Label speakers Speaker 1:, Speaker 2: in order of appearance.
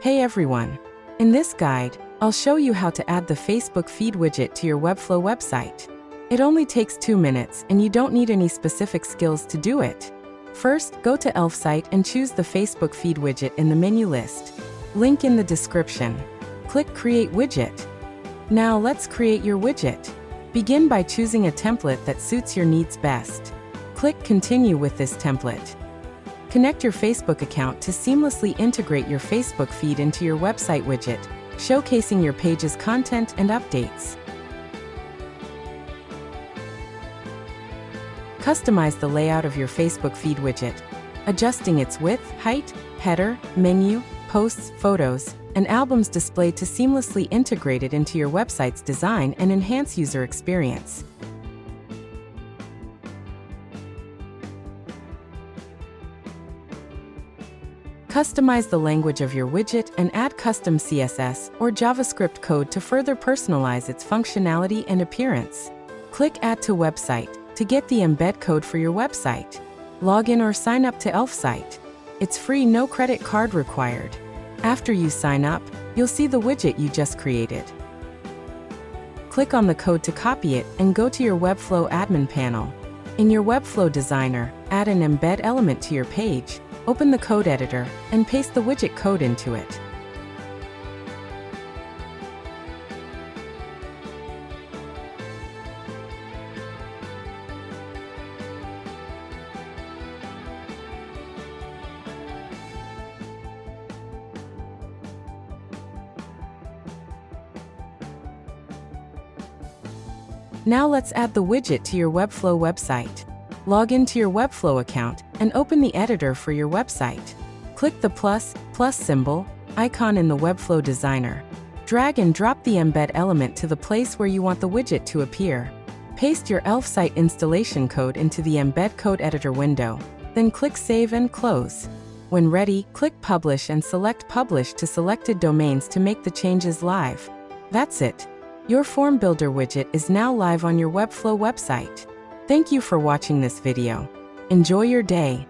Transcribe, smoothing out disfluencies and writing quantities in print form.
Speaker 1: Hey everyone! In this guide, I'll show you how to add the Facebook feed widget to your Webflow website. It only takes 2 minutes and you don't need any specific skills to do it. First, go to Elfsight and choose the Facebook feed widget in the menu list. Link in the description. Click Create Widget. Now let's create your widget. Begin by choosing a template that suits your needs best. Click Continue with this template. Connect your Facebook account to seamlessly integrate your Facebook feed into your website widget, showcasing your page's content and updates. Customize the layout of your Facebook feed widget, adjusting its width, height, header, menu, posts, photos, and albums displayed to seamlessly integrate it into your website's design and enhance user experience. Customize the language of your widget and add custom CSS or JavaScript code to further personalize its functionality and appearance. Click Add to Website to get the embed code for your website. Log in or sign up to Elfsight. It's free, no credit card required. After you sign up, you'll see the widget you just created. Click on the code to copy it and go to your Webflow admin panel. In your Webflow Designer, add an embed element to your page. Open the code editor and paste the widget code into it. Now let's add the widget to your Webflow website. Log into your Webflow account and open the editor for your website. Click the plus symbol icon in the Webflow Designer. Drag and drop the embed element to the place where you want the widget to appear. Paste your Elfsight installation code into the embed code editor window. Then click Save and Close. When ready, click Publish and select Publish to selected domains to make the changes live. That's it. Your form builder widget is now live on your Webflow website. Thank you for watching this video. Enjoy your day.